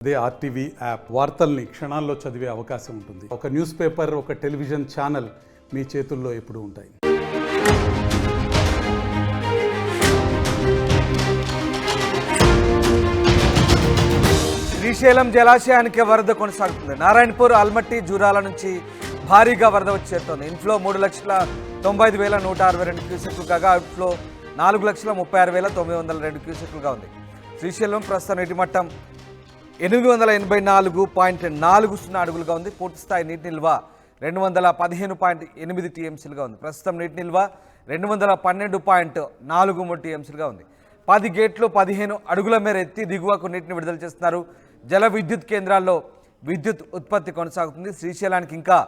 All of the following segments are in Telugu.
అదే ఆర్టీవీ యాప్ వార్తల్ని క్షణాల్లో చదివే అవకాశం ఉంటుంది. ఒక న్యూస్ పేపర్, ఒక టెలివిజన్ ఛానల్ మీ చేతుల్లో ఎప్పుడూ ఉంటాయి. శ్రీశైలం జలాశయానికి వరద కొనసాగుతుంది. నారాయణపూర్, ఆల్మట్టి, జూరాల నుంచి భారీగా వరద వచ్చి చేరుతోంది. ఇన్ఫ్లో 3,95,162 క్యూసెక్లు కాగా అవుట్ఫ్లో 4,36,902 క్యూసెక్లుగా ఉంది. శ్రీశైలం ప్రస్తుత నీటి మట్టం 884.40 అడుగులుగా ఉంది. పూర్తిస్థాయి నీటి నిల్వ 215.8 టీఎంసీలుగా ఉంది. ప్రస్తుతం నీటి నిల్వ 212.43 టీఎంసీలుగా ఉంది. 10 గేట్లు 15 అడుగుల మేర ఎత్తి దిగువకు నీటిని విడుదల చేస్తున్నారు. జల విద్యుత్ కేంద్రాల్లో విద్యుత్ ఉత్పత్తి కొనసాగుతుంది. శ్రీశైలానికి ఇంకా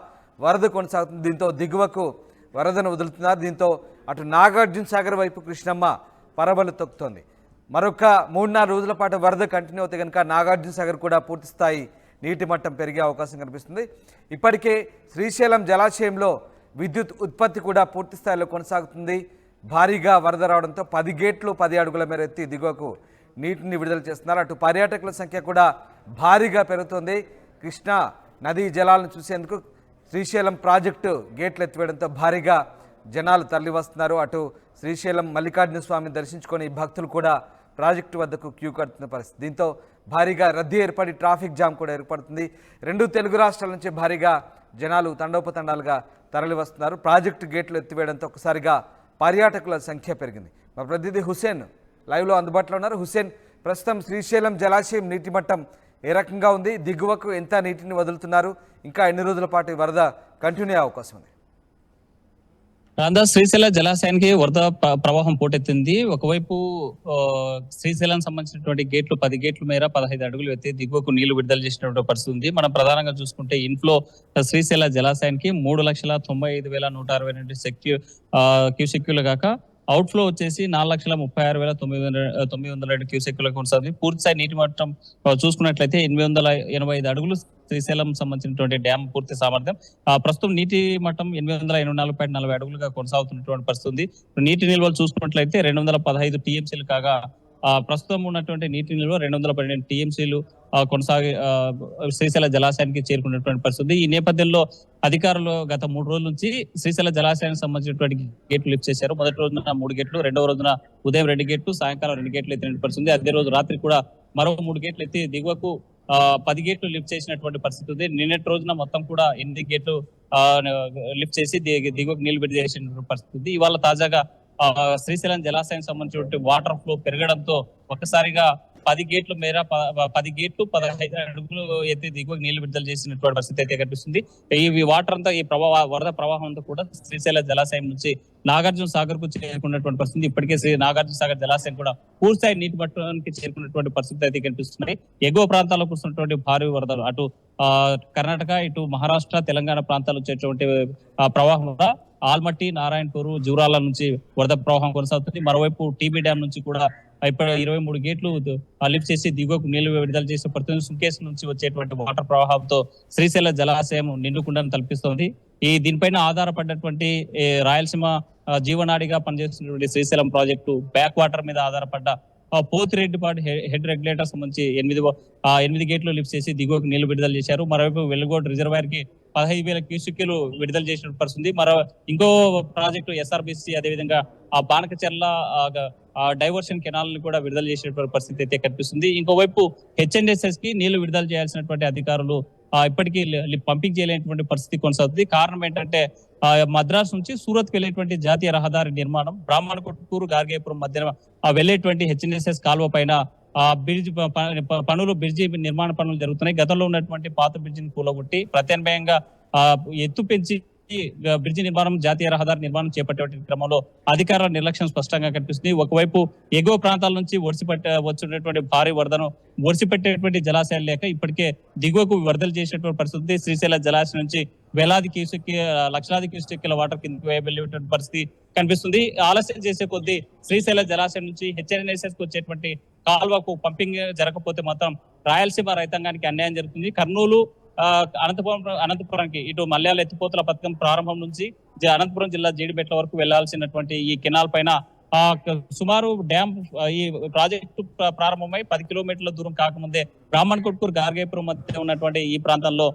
వరద కొనసాగుతుంది. దీంతో దిగువకు వరదను వదులుతున్నారు. దీంతో అటు నాగార్జున సాగర్ వైపు కృష్ణమ్మ పరబలు తొక్కుతోంది. మరొక 3-4 రోజుల పాటు వరద కంటిన్యూ అవుతే కనుక నాగార్జున సాగర్ కూడా పూర్తిస్థాయి నీటి మట్టం పెరిగే అవకాశం కనిపిస్తుంది. ఇప్పటికే శ్రీశైలం జలాశయంలో విద్యుత్ ఉత్పత్తి కూడా పూర్తి స్థాయిలో కొనసాగుతుంది. భారీగా వరద రావడంతో 10 గేట్లు 10 అడుగుల మేర ఎత్తి దిగువకు నీటిని విడుదల చేస్తున్నారు. అటు పర్యాటకుల సంఖ్య కూడా భారీగా పెరుగుతోంది. కృష్ణా నదీ జలాలను చూసేందుకు శ్రీశైలం ప్రాజెక్టు గేట్లు ఎత్తివేయడంతో భారీగా జనాలు తరలివస్తున్నారు. అటు శ్రీశైలం మల్లికార్జున స్వామిని దర్శించుకొని భక్తులు కూడా ప్రాజెక్టు వద్దకు క్యూ కడుతున్న పరిస్థితి. దీంతో భారీగా రద్దీ ఏర్పడి ట్రాఫిక్ జామ్ కూడా ఏర్పడుతుంది. 2 తెలుగు రాష్ట్రాల నుంచి భారీగా జనాలు తండోపతండాలుగా తరలి వస్తున్నారు. ప్రాజెక్టు గేట్లు ఎత్తివేయడంతో ఒకసారిగా పర్యాటకుల సంఖ్య పెరిగింది. మా ప్రతినిధి హుసేన్ లైవ్లో అందుబాటులో ఉన్నారు. హుసేన్, ప్రస్తుతం శ్రీశైలం జలాశయం నీటి మట్టం ఏ రకంగా ఉంది? దిగువకు ఎంత నీటిని వదులుతున్నారు? ఇంకా ఎన్ని రోజుల పాటు వరద కంటిన్యూ అయ్యే అవకాశం ఉంది? శ్రీశైల జలాశయానికి వరద ప్రవాహం పోటెత్తింది. ఒకవైపు శ్రీశైలం సంబంధించినటువంటి గేట్లు 10 గేట్ల మేర 15 అడుగులు ఎత్తి దిగువకు నీళ్లు విడుదల చేసినటువంటి పరిస్థితి ఉంది. మనం ప్రధానంగా చూసుకుంటే ఇన్ఫ్లో శ్రీశైల జలాశయానికి 3,95,162 క్యూసెక్యులు కాక అవుట్ఫ్లో వచ్చేసి 4,36,902 క్యూసెక్యులకు కొనసాగుతుంది. పూర్తిస్థాయి నీటి మట్టం చూసుకున్నట్లయితే 885 అడుగులు శ్రీశైలం సంబంధించినటువంటి డ్యామ్ పూర్తి సామర్థ్యం. ప్రస్తుతం నీటి మట్టం 884.40 అడుగులుగా కొనసాగుతున్నటువంటి పరిస్థితి. నీటి నిల్వలు చూసుకున్నట్లయితే 215 టీఎంసీలు కాగా ప్రస్తుతం ఉన్నటువంటి నీటి నిల్వ 212 టీఎంసీలు శ్రీశైల జలాశయానికి చేరుకున్నటువంటి పరిస్థితి. ఈ నేపథ్యంలో అధికారులు గత 3 రోజుల నుంచి శ్రీశైల జలాశయానికి సంబంధించినటువంటి గేట్లు లిఫ్ట్ చేశారు. మొదటి రోజున 3 గేట్లు, రెండవ రోజున ఉదయం 2 గేట్లు, సాయంకాలం 2 గేట్లు ఎత్తిన పరిస్థితి. అదే రోజు రాత్రి కూడా మరో 3 గేట్లు ఎత్తి దిగువకు 10 గేట్లు లిఫ్ట్ చేసినటువంటి పరిస్థితి ఉంది. నిన్నటి రోజున మొత్తం కూడా 8 గేట్లు లిఫ్ట్ చేసి దిగువకు నీళ్లు విడుదల చేసినటువంటి పరిస్థితి. ఇవాళ తాజాగా శ్రీశైలం జలాశయం సంబంధించిన వాటర్ ఫ్లో పెరగడంతో ఒక్కసారిగా 10 గేట్ల మేర 10 గేట్లు 15 అడుగులు ఎత్తి దిగువకు నీళ్లు విడుదల చేసినటువంటి పరిస్థితి అయితే కనిపిస్తుంది. ఈ వాటర్ అంతా, ఈ వరద ప్రవాహం అంతా కూడా శ్రీశైల జలాశయం నుంచి నాగార్జున సాగర్ కు చేరుకున్నటువంటి పరిస్థితి. ఇప్పటికే నాగార్జున సాగర్ జలాశయం కూడా పూర్తిస్థాయి నీటి మట్టానికి చేరుకున్నటువంటి పరిస్థితి అయితే కనిపిస్తున్నాయి. ఎగువ ప్రాంతాల్లో కురుస్తున్నటువంటి భారీ వరదలు అటు కర్ణాటక, ఇటు మహారాష్ట్ర, తెలంగాణ ప్రాంతాలు వచ్చేటువంటి ప్రవాహం వల్ల ఆల్మట్టి, నారాయణపూర్, జూరాల నుంచి వరద ప్రవాహం కొనసాగుతుంది. మరోవైపు టీబీ డ్యామ్ నుంచి కూడా ఇప్పుడు 23 గేట్లు లిఫ్ట్ చేసి దిగువకు నీళ్లు విడుదల చేసే పరిస్థితి. సుంకేస్ నుంచి వచ్చేటువంటి వాటర్ ప్రవాహంతో శ్రీశైల జలాశయం నిండుకుండను తలపిస్తోంది. దీనిపైన ఆధారపడ్డటువంటి రాయలసీమ జీవనాడిగా పనిచేస్తున్నటువంటి శ్రీశైలం ప్రాజెక్టు బ్యాక్ వాటర్ మీద ఆధారపడ్డ పోతిరెడ్డిపాటి హెడ్ రెగ్యులేటర్ సంబంధించి 8 గేట్లు లిఫ్ట్ చేసి దిగువకు నీళ్లు విడుదల చేశారు. మరోవైపు వెలుగోడు రిజర్వాయర్ కి 15,000 క్యూసెక్లు విడుదల చేసిన పరిస్థితి. ఇంకో ప్రాజెక్టు ఎస్ఆర్బిసి, అదేవిధంగా బానకచెర్ల డైవర్షన్ కెనాల్ ని కూడా విడుదల చేసిన పరిస్థితి అయితే కనిపిస్తుంది. ఇంకోవైపు హెచ్ఎన్ఎస్ఎస్ కి నీళ్లు విడుదల చేయాల్సినటువంటి అధికారులు ఇప్పటికీ పంపింగ్ చేయలేనటువంటి పరిస్థితి కొనసాగుతుంది. కారణం ఏంటంటే మద్రాసు నుంచి సూరత్ కి వెళ్ళేటువంటి జాతీయ రహదారి నిర్మాణం, బ్రాహ్మణకొట్టూరు, గార్గేపురం మధ్య వెళ్ళేటువంటి హెచ్ఎన్ఎస్ఎస్ కాలువ పైన బ్రిడ్జి నిర్మాణ పనులు జరుగుతున్నాయి. గతంలో ఉన్నటువంటి పాత బ్రిడ్జిని కూలగొట్టి ప్రత్యామ్నాయంగా ఎత్తు పెంచి బ్రిడ్జి నిర్మాణం, జాతీయ రహదారి నిర్మాణం చేపట్టే క్రమంలో అధికారుల నిర్లక్ష్యం స్పష్టంగా కనిపిస్తుంది. ఒకవైపు ఎగువ ప్రాంతాల నుంచి వచ్చినటువంటి భారీ వరదను ఒడిసిపెట్టేటువంటి జలాశయాలు లేక ఇప్పటికే దిగువకు వరదలు చేసినటువంటి పరిస్థితి. శ్రీశైల జలాశయం నుంచి లక్షలాది క్యూసెక్ల వాటర్ కిందకి వెళ్ళేటువంటి పరిస్థితి కనిపిస్తుంది. ఆలస్యం చేసే కొద్దీ శ్రీశైల జలాశయం నుంచి హెచ్ఎన్ఎస్ఎస్ కు వచ్చేటువంటి కాల్వకు పంపింగ్ జరగకపోతే మాత్రం రాయలసీమ రైతాంగానికి అన్యాయం జరుగుతుంది. కర్నూలు, అనంతపురానికి ఇటు మల్యాల ఎత్తిపోతల పథకం ప్రారంభం నుంచి అనంతపురం జిల్లా జీడిమెట్ల వరకు వెళ్లాల్సినటువంటి ఈ కెనాల్ పైన సుమారు డ్యామ్ ఈ ప్రాజెక్టు ప్రారంభమై 10 కిలోమీటర్ల దూరం కాకముందే బ్రాహ్మణ్ కొట్కూరు గార్గేపురం మధ్య ఉన్నటువంటి ఈ ప్రాంతంలో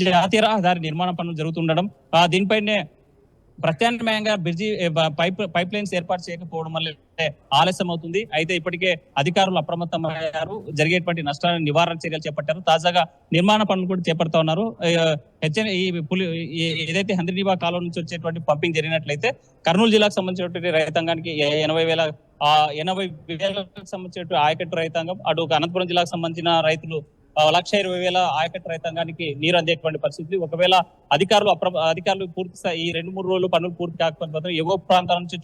జాతీయ రహదారి నిర్మాణ పనులు జరుగుతుండడం, దీనిపైనే ప్రత్యామ్నాయంగా బ్రిడ్జి పైప్ లైన్స్ ఏర్పాటు చేయకపోవడం వల్ల ఆలస్యం అవుతుంది. అయితే ఇప్పటికే అధికారులు అప్రమత్తమయ్యారు, జరిగేటువంటి నష్టాలను నివారణ చర్యలు చేపట్టారు. తాజాగా నిర్మాణ పనులు కూడా చేపడతా ఉన్నారు. ఏదైతే హంద్రీనివా కాలువ నుంచి వచ్చేటువంటి పంపింగ్ జరిగినట్లయితే కర్నూలు జిల్లాకు సంబంధించినటువంటి రైతాంగానికి 80,000 సంబంధించినటువంటి ఆయకట్టు రైతాంగం, అటు అనంతపురం జిల్లాకు సంబంధించిన రైతులు 1,20,000 ఆయకట్టు రైతాంగానికి నీరు అందేటువంటి పరిస్థితి. ఒకవేళ అధికారులు పూర్తి ఈ 2-3 రోజులు పనులు పూర్తి కాకపోతే ఎగువ ప్రాంతాల నుంచి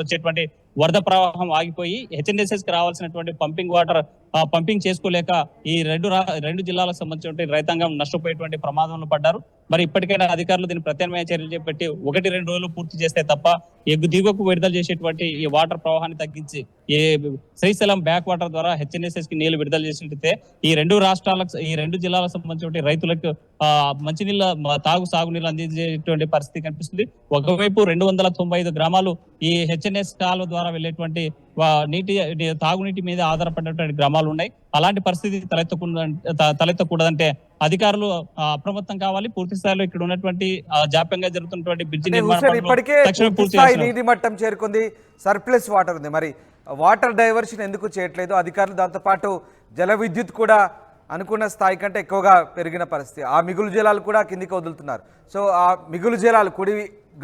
వచ్చేటువంటి వరద ప్రవాహం ఆగిపోయి హెచ్ఎన్ఎస్ఎస్ కి రావాల్సినటువంటి పంపింగ్ వాటర్ పంపింగ్ చేసుకోలేక ఈ రెండు జిల్లాలకు సంబంధించిన రైతాంగం నష్టపోయేటువంటి ప్రమాదంలో పడ్డారు. మరి ఇప్పటికైనా అధికారులు దీన్ని ప్రత్యామ్నాయ చర్యలు చేపట్టి 1-2 రోజులు పూర్తి చేస్తే తప్ప దిగువకు విడుదల చేసేటువంటి ఈ వాటర్ ప్రవాహాన్ని తగ్గించి శ్రీశైలం బ్యాక్ వాటర్ ద్వారా హెచ్ఎన్ఎస్ఎస్ కి నీళ్లు విడుదల చేసినట్లయితే ఈ రెండు జిల్లాలకు సంబంధించిన రైతులకు మంచినీళ్ళ సాగునీళ్ళు అందించేటువంటి పరిస్థితి కనిపిస్తుంది. ఒకవైపు 295 గ్రామాలు ఈ హెచ్ఎన్ఎస్ కాలువ ద్వారా వెళ్ళేటువంటి తాగునీటి మీద ఆధారపడినటువంటి గ్రామాలు ఉన్నాయి. అలాంటి పరిస్థితి తలెత్తకూడదంటే అధికారులు అప్రమత్తం కావాలి. పూర్తి స్థాయిలో ఇక్కడ ఉన్నటువంటి జాప్యంగా జరుగుతున్నటువంటి బ్రిడ్జి నిర్మాణం నీటి మట్టం చేరుకుంది, సర్ప్లస్ వాటర్ ఉంది. మరి వాటర్ డైవర్షన్ ఎందుకు చేయట్లేదు అధికారులు? దాంతో పాటు జల విద్యుత్ కూడా అనుకున్న స్థాయి కంటే ఎక్కువగా పెరిగిన పరిస్థితి. ఆ మిగులు జలాలు కూడా కిందికి వదులుతున్నారు. సో ఆ మిగులు జలాలు కుడి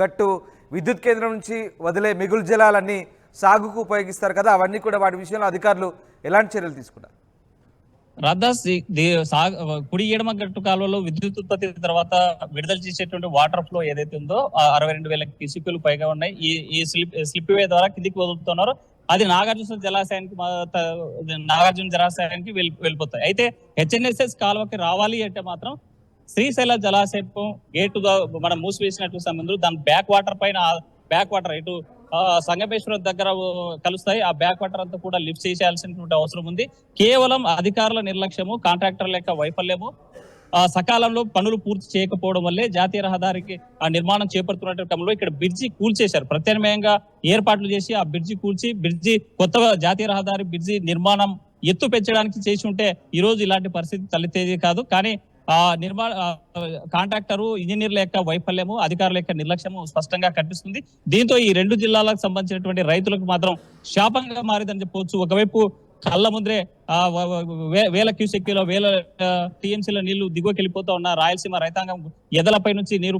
గట్టు విద్యుత్ కేంద్రం నుంచి వదిలే మిగులు జలాలన్నీ సాగుకు ఉపయోగిస్తారు కదా, అవన్నీ కూడా వాటి విషయంలో అధికారులు ఎలాంటి చర్యలు తీసుకున్నారు? రాధాస్ కుడి ఎడమ గట్టు కాలువలో విద్యుత్ ఉత్పత్తి తర్వాత విడుదల చేసేటువంటి వాటర్ ఫ్లో ఏదైతే ఉందో 62,000 క్యూసెక్కులు పైగా ఉన్నాయి. ఈ స్లిప్ వే ద్వారా కిందికి వదులుతున్నారు. అది నాగార్జున జలాశయానికి వెళ్ళిపోతాయి. అయితే హెచ్ఎన్ఎస్ఎస్ కాలువకి రావాలి అంటే మాత్రం శ్రీశైల జలాశయం గేటు మనం మూసివేసినట్టు సంబంధం దాని బ్యాక్ వాటర్ ఇటు సంగమేశ్వరం దగ్గర కలుస్తాయి. ఆ బ్యాక్ వాటర్ అంతా కూడా లిఫ్ట్ చేయాల్సినటువంటి అవసరం ఉంది. కేవలం అధికారుల నిర్లక్ష్యము, కాంట్రాక్టర్ల యొక్క వైఫల్యము, సకాలంలో పనులు పూర్తి చేయకపోవడం వల్లే జాతీయ రహదారికి ఆ నిర్మాణం చేపడుతున్న క్రమంలో ఇక్కడ బ్రిడ్జి కూల్చేశారు. ప్రత్యామ్నాయంగా ఏర్పాట్లు చేసి ఆ బ్రిడ్జి కొత్త జాతీయ రహదారి బ్రిడ్జి నిర్మాణం ఎత్తు పెంచడానికి చేసి ఉంటే ఈ రోజు ఇలాంటి పరిస్థితి తలెత్తేది కాదు. కానీ కాంట్రాక్టరు, ఇంజనీర్ల యొక్క వైఫల్యము, అధికారుల యొక్క నిర్లక్ష్యము స్పష్టంగా కనిపిస్తుంది. దీంతో ఈ 2 జిల్లాలకు సంబంధించినటువంటి రైతులకు మాత్రం శాపంగా మారిందని చెప్పవచ్చు. ఒకవైపు కళ్ళ ముందరే వేల క్యూసెక్కులో వేల టీఎంసీల నీళ్లు దిగువకి వెళ్ళిపోతా ఉన్న రాయలసీమ రైతాంగం ఎదలపై నుంచి నీరు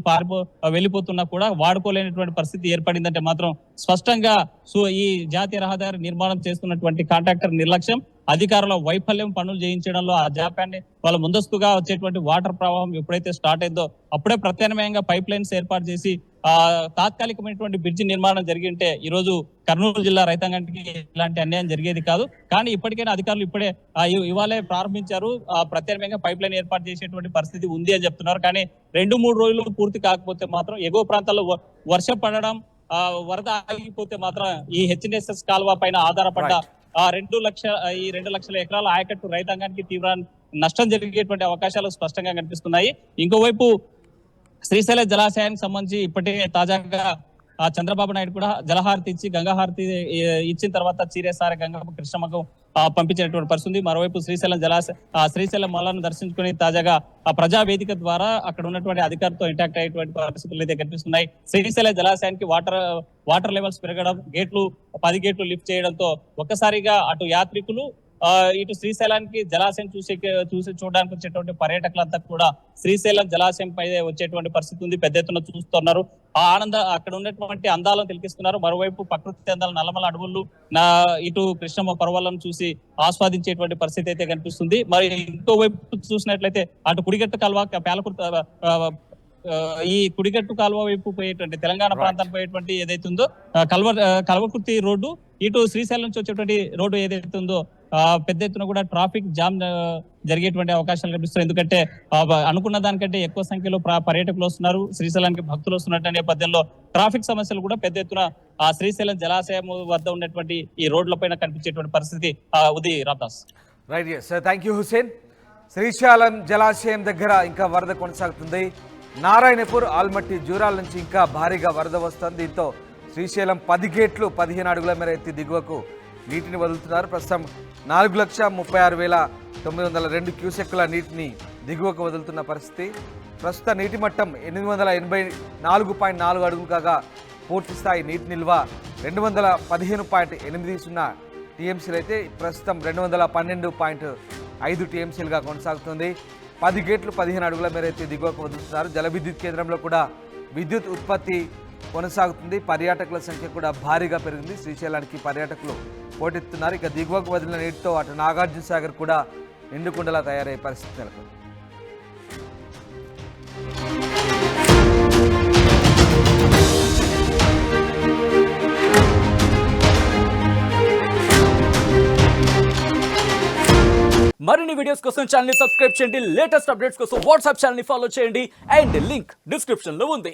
వెళ్ళిపోతున్నా కూడా వాడుకోలేనటువంటి పరిస్థితి ఏర్పడిందంటే మాత్రం స్పష్టంగా ఈ జాతీయ రహదారి నిర్మాణం చేస్తున్నటువంటి కాంట్రాక్టర్ నిర్లక్ష్యం, అధికారుల వైఫల్యం పనులు చేయించడంలో ఆ జాప్యాన్ని వాళ్ళ ముందస్తుగా వచ్చేటువంటి వాటర్ ప్రవాహం ఎప్పుడైతే స్టార్ట్ అయిందో అప్పుడే ప్రత్యామ్నాయంగా పైప్ లైన్స్ ఏర్పాటు చేసి తాత్కాలికమైనటువంటి బ్రిడ్జి నిర్మాణం జరిగింటే ఈ రోజు కర్నూలు జిల్లా రైతాంగానికి ఇలాంటి అన్యాయం జరిగేది కాదు. కానీ ఇప్పటికైనా అధికారులు ఇప్పుడే ఇవాళే ప్రారంభించారు. ప్రత్యామ్నాయంగా పైప్ లైన్ ఏర్పాటు చేసేటువంటి పరిస్థితి ఉంది అని చెప్తున్నారు. కానీ 2-3 రోజులు పూర్తి కాకపోతే మాత్రం ఎగువ ప్రాంతాల్లో వర్షం పడడం, వరద ఆగిపోతే మాత్రం ఈ హెచ్ఎన్ఎస్ఎస్ కాలువ పైన ఆధారపడ్డ 2 లక్షల ఎకరాల ఆయకట్టు రైతాంగానికి తీవ్ర నష్టం జరిగేటువంటి అవకాశాలు స్పష్టంగా కనిపిస్తున్నాయి. ఇంకోవైపు శ్రీశైల జలాశయానికి సంబంధించి ఇప్పటికే తాజాగా చంద్రబాబు నాయుడు కూడా జలహారతి ఇచ్చి గంగాహారతి ఇచ్చిన తర్వాత చీరేసారి గంగమ్మ కృష్ణమ్మకు పంపించినటువంటి పరిస్థితి. మరోవైపు శ్రీశైలం మల్లను దర్శించుకుని తాజాగా ఆ ప్రజావేదిక ద్వారా అక్కడ ఉన్నటువంటి అధికారులతో ఇంటాక్ట్ అయ్యేటువంటి పరిస్థితులు అయితే కనిపిస్తున్నాయి. శ్రీశైల జలాశయానికి వాటర్ లెవెల్స్ పెరగడం, 10 గేట్లు లిఫ్ట్ చేయడంతో ఒక్కసారిగా అటు యాత్రికులు ఇటు శ్రీశైలానికి జలాశయం చూడడానికి వచ్చేటువంటి పర్యాటకులంతా కూడా శ్రీశైలం జలాశయం పై వచ్చేటువంటి పరిస్థితి ఉంది. పెద్ద ఎత్తున చూస్తున్నారు. ఆ అక్కడ ఉన్నటువంటి అందాలను తిలకిస్తున్నారు. మరోవైపు ప్రకృతి అందాలు, నల్లమల అడవులు, ఇటు కృష్ణమ్మ పర్వాలను చూసి ఆస్వాదించేటువంటి పరిస్థితి అయితే కనిపిస్తుంది. మరి ఇంకోవైపు చూసినట్లయితే అటు కుడిగట్టు కాలువ ఈ కుడిగట్టు కాలువ వైపు పోయేటువంటి తెలంగాణ ప్రాంతానికి పోయేటువంటి ఏదైతే ఉందో కల్వకుర్తి రోడ్డు, ఇటు శ్రీశైలం నుంచి వచ్చేటువంటి రోడ్డు ఏదైతే ఉందో పెద్ద ఎత్తున కూడా ట్రాఫిక్ జామ్ జరిగేటువంటి అవకాశాలు కనిపిస్తాయి. ఎందుకంటే అనుకున్న దానికంటే ఎక్కువ సంఖ్యలో పర్యాటకులు వస్తున్నారు, శ్రీశైలానికి భక్తులు వస్తున్నట్టు నేపథ్యంలో ట్రాఫిక్ సమస్యలు కూడా పెద్ద ఎత్తున ఆ శ్రీశైలం జలాశయం వద్ద ఉన్నటువంటి ఈ రోడ్ల పైన కనిపించేటువంటి పరిస్థితి Uday Ramadas. Right, sir, thank you Hussain. Srisailam జలాశయం దగ్గర ఇంకా వరద కొనసాగుతుంది. నారాయణపూర్, ఆల్మట్టి, జూరాల నుంచి ఇంకా భారీగా వరద వస్తుంది. దీంతో శ్రీశైలం 10 గేట్లు 15 అడుగుల మేర ఎత్తి దిగువకు నీటిని వదులుతున్నారు. ప్రస్తుతం 4,36,902 క్యూసెక్కుల నీటిని దిగువకు వదులుతున్న పరిస్థితి. ప్రస్తుత నీటి మట్టం 884.4 అడుగులు కాగా పూర్తి స్థాయి నీటి నిల్వ 215.80 టీఎంసీలు అయితే ప్రస్తుతం 212.5 టీఎంసీలుగా కొనసాగుతుంది. 10 గేట్లు 15 అడుగుల మేర ఎత్తి దిగువకు వదులుతున్నారు. జల విద్యుత్ కేంద్రంలో కూడా విద్యుత్ ఉత్పత్తి కొనసాగుతుంది. పర్యాటకుల సంఖ్య కూడా భారీగా పెరిగింది. శ్రీశైలానికి పర్యాటకులు పోటెత్తున్నారు. ఇక దిగువకు వదిలిన నీటితో అటు నాగార్జున సాగర్ కూడా నిండుకుండలా తయారయ్యే పరిస్థితి నెలకొంది. మరిన్ని వీడియోస్ కోసం ఛానల్ ని సబ్స్క్రైబ్ చేయండి. లేటెస్ట్ అప్డేట్స్ కోసం వాట్సాప్ ఛానల్ ని ఫాలో చేయండి. అండ్ లింక్ డిస్క్రిప్షన్ లో ఉంది.